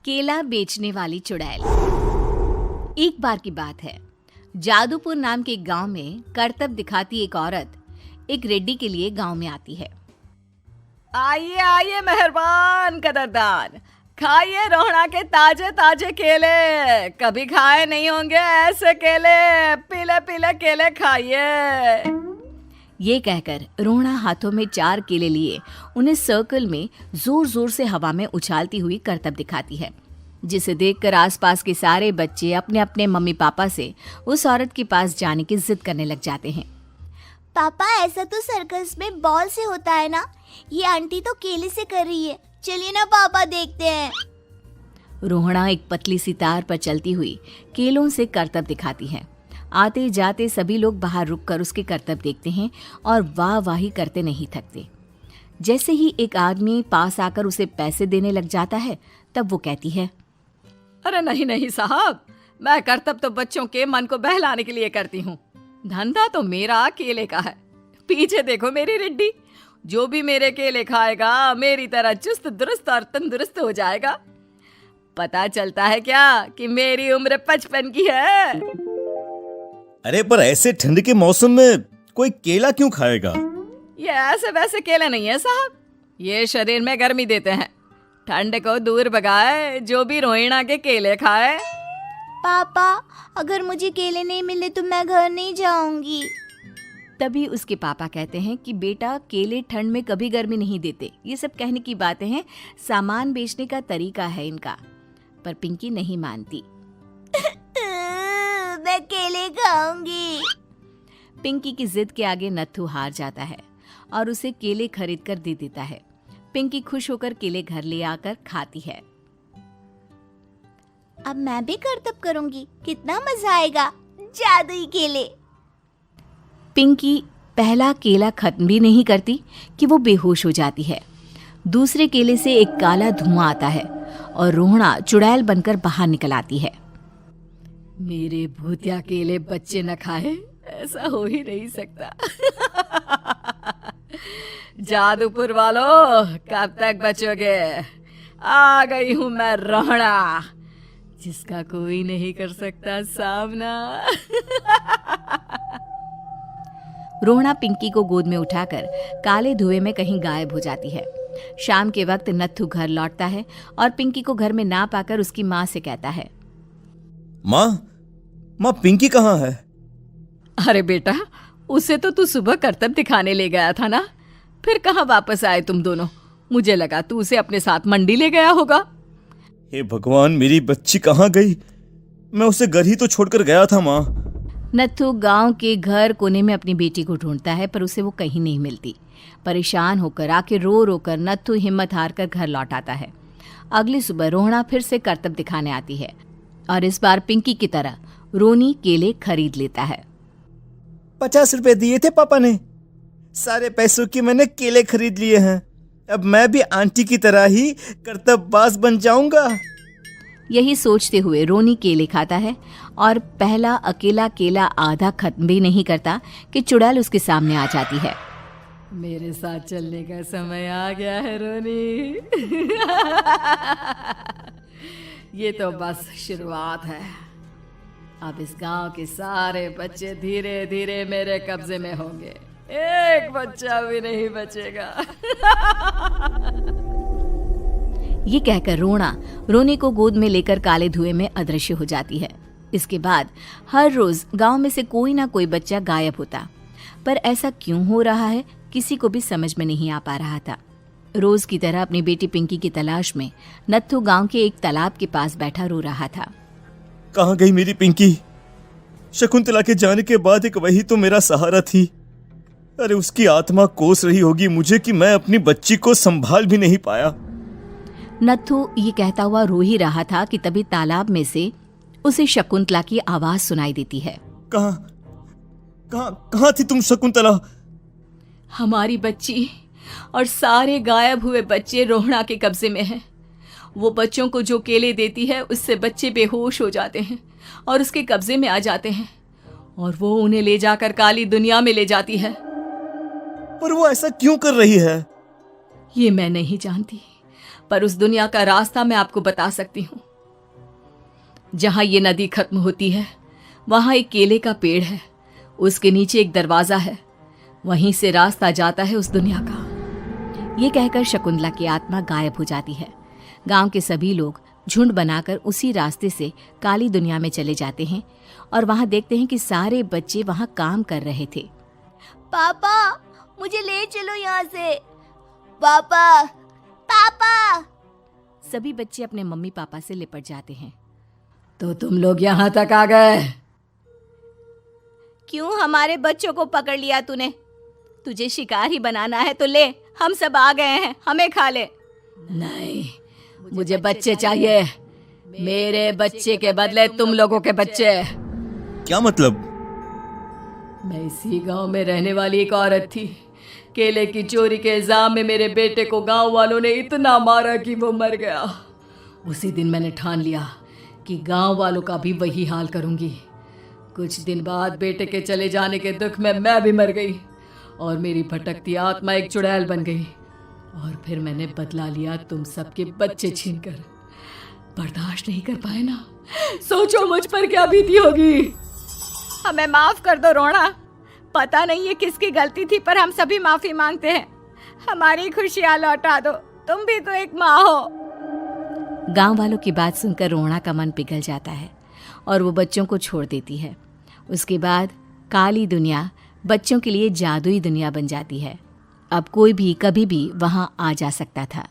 केला बेचने वाली चुड़ैल। एक बार की बात है, जादूपुर नाम के एक गांव में करतब दिखाती एक औरत एक रेड्डी के लिए गांव में आती है। आइए आइए मेहरबान कदरदान, खाइए रोहड़ा के ताजे ताजे केले। कभी खाए नहीं होंगे ऐसे केले, पीले पीले केले खाइए। ये कहकर रोहड़ा हाथों में 4 केले लिए उन्हें सर्कल में जोर जोर से हवा में उछालती हुई करतब दिखाती है, जिसे देखकर आसपास के सारे बच्चे अपने अपने मम्मी पापा से उस औरत के पास जाने की जिद करने लग जाते हैं। पापा, ऐसा तो सर्कस में बॉल से होता है ना, ये आंटी तो केले से कर रही है, चलिए ना पापा देखते हैं। रोहड़ा एक पतली सी तार पर चलती हुई केलों से करतब दिखाती है। आते जाते सभी लोग बाहर रुककर उसके करतब देखते हैं और वाह वाही करते नहीं थकते। जैसे ही एक आदमी पास आकर उसे पैसे देने लग जाता है, तब वो कहती है, अरे नहीं नहीं साहब, मैं करतब तो बच्चों के मन को बहलाने के लिए करती हूँ, धंधा तो मेरा केले का है। पीछे देखो मेरी रिड्डी, जो भी मेरे केले खाएगा मेरी तरह चुस्त दुरुस्त और तंदुरुस्त हो जाएगा। पता चलता है क्या कि मेरी उम्र 55 की है। अरे पर ऐसे ठंड के मौसम में कोई केला क्यों खाएगा? ये ऐसे वैसे केले नहीं है साहब, ये शरीर में गर्मी देते हैं, ठंड को दूर भगाए जो भी रोहिणा के केले खाए। पापा, अगर मुझे केले नहीं मिले तो मैं घर नहीं जाऊंगी। तभी उसके पापा कहते हैं कि बेटा, केले ठंड में कभी गर्मी नहीं देते, ये सब कहने की बातें हैं, सामान बेचने का तरीका है इनका। पर पिंकी नहीं मानती। मैं केले खाऊंगी। पिंकी की जिद के आगे नत्थू हार जाता है और उसे केले खरीद कर दे देता है। पिंकी खुश होकर केले घर ले आकर खाती है। अब मैं भी करतब करूंगी, कितना मजा आएगा, जादुई केले। पिंकी पहला केला खत्म भी नहीं करती कि वो बेहोश हो जाती है। दूसरे केले से एक काला धुआं आता है और रोहड़ा चुड़ैल बनकर बाहर निकल आती है। मेरे भूतिया केले बच्चे न खाए, ऐसा हो ही नहीं सकता। जादूपुर वालों, कब तक बचोगे? आ गई हूं मैं रोहड़ा, जिसका कोई नहीं कर सकता सामना। रोहड़ा पिंकी को गोद में उठाकर काले धुएं में कहीं गायब हो जाती है। शाम के वक्त नत्थू घर लौटता है और पिंकी को घर में ना पाकर उसकी माँ से कहता है, माँ पिंकी कहाँ है? अरे बेटा, उसे तो तू सुबह करतब दिखाने ले गया था ना, फिर कहाँ वापस आए तुम दोनों? मुझे लगा तू उसे अपने साथ मंडी ले गया होगा। हे भगवान, मेरी बच्ची कहाँ गई? मैं उसे घर ही तो छोड़कर गया था माँ। नत्थू गांव के घर कोने में अपनी बेटी को ढूंढता है, पर उसे वो कहीं नहीं मिलती। परेशान होकर आखिर रो रो कर नत्थू हिम्मत हार कर घर लौट आता है। अगली सुबह रोहड़ा फिर से करतब दिखाने आती है और इस बार पिंकी की तरह रोनी केले खरीद लेता है। 50 रुपए दिए थे पापा ने, सारे पैसों की मैंने केले खरीद लिए हैं। अब मैं भी आंटी की तरह ही करतबबाज बन जाऊंगा। यही सोचते हुए रोनी केले खाता है और पहला अकेला केला आधा खत्म भी नहीं करता कि चुड़ैल उसके सामने आ जाती है। मेरे साथ चलने का समय आ गया है रोनी। ये तो बस शुरुआत है। अब इस गांव के सारे बच्चे धीरे धीरे मेरे कब्जे में होंगे, एक बच्चा भी नहीं बचेगा। ये कहकर रोनी को गोद में लेकर काले धुएं में अदृश्य हो जाती है। इसके बाद हर रोज गांव में से कोई ना कोई बच्चा गायब होता, पर ऐसा क्यों हो रहा है किसी को भी समझ में नहीं आ पा रहा था। रोज की तरह अपनी बेटी पिंकी की तलाश में नत्थू गांव के एक तालाब के पास बैठा रो रहा था। कहाँ गई मेरी पिंकी? शकुंतला के जाने के बाद एक वही तो मेरा सहारा थी। अरे उसकी आत्मा कोस रही होगी मुझे कि मैं अपनी बच्ची को संभाल भी नहीं पाया। नत्थू ये कहता हुआ रो ही रहा था कि तभी तालाब में से उसे शकुंतला की आवाज सुनाई देती है। कहाँ थी तुम शकुंतला? हमारी बच्ची और सारे गायब हुए बच्चे रोहड़ा के कब्जे में हैं। वो बच्चों को जो केले देती है उससे बच्चे बेहोश हो जाते हैं और उसके कब्जे में आ जाते हैं और वो उन्हें ले जाकर काली दुनिया में ले जाती है। पर वो ऐसा क्यों कर रही है? ये मैं नहीं जानती, पर उस दुनिया का रास्ता मैं आपको बता सकती हूँ। जहां ये नदी खत्म होती है वहां एक केले का पेड़ है, उसके नीचे एक दरवाजा है, वहीं से रास्ता जाता है उस दुनिया का। ये कहकर शकुंतला की आत्मा गायब हो जाती है। गांव के सभी लोग झुंड बनाकर उसी रास्ते से काली दुनिया में चले जाते हैं और वहां देखते हैं कि सारे बच्चे वहां काम कर रहे थे। पापा मुझे ले चलो यहाँ से। पापा पापा। सभी बच्चे अपने मम्मी पापा से लिपट जाते हैं। तो तुम लोग यहाँ तक आ गए? क्यों हमारे बच्चों को पकड़ लिया तूने? तुझे शिकार ही बनाना है तो ले, हम सब आ गए हैं, हमें खा ले। नहीं, मुझे बच्चे चाहिए। मेरे बच्चे के बदले तुम लोगों के बच्चे। क्या मतलब? मैं इसी गांव में रहने वाली एक औरत थी। केले की चोरी के इल्जाम में मेरे बेटे को गांव वालों ने इतना मारा कि वो मर गया। उसी दिन मैंने ठान लिया कि गांव वालों का भी वही हाल करूंगी। कुछ दिन बाद बेटे के चले जाने के दुख में मैं भी मर गई और मेरी भटकती आत्मा एक चुड़ैल बन गई। और फिर मैंने बदला लिया तुम सबके बच्चे छीनकर। बर्दाश्त नहीं कर पाए ना, सोचो मुझ पर क्या बीती होगी। हमें माफ कर दो रोना। पता नहीं ये किसकी गलती थी, पर हम सभी माफी मांगते हैं। हमारी खुशियां लौटा दो, तुम भी तो एक माँ हो। गांव वालों की बात सुनकर रोना का मन पिघल जाता है और वो बच्चों को छोड़ देती है। उसके बाद काली दुनिया बच्चों के लिए जादुई दुनिया बन जाती है। अब कोई भी कभी भी वहां आ जा सकता था।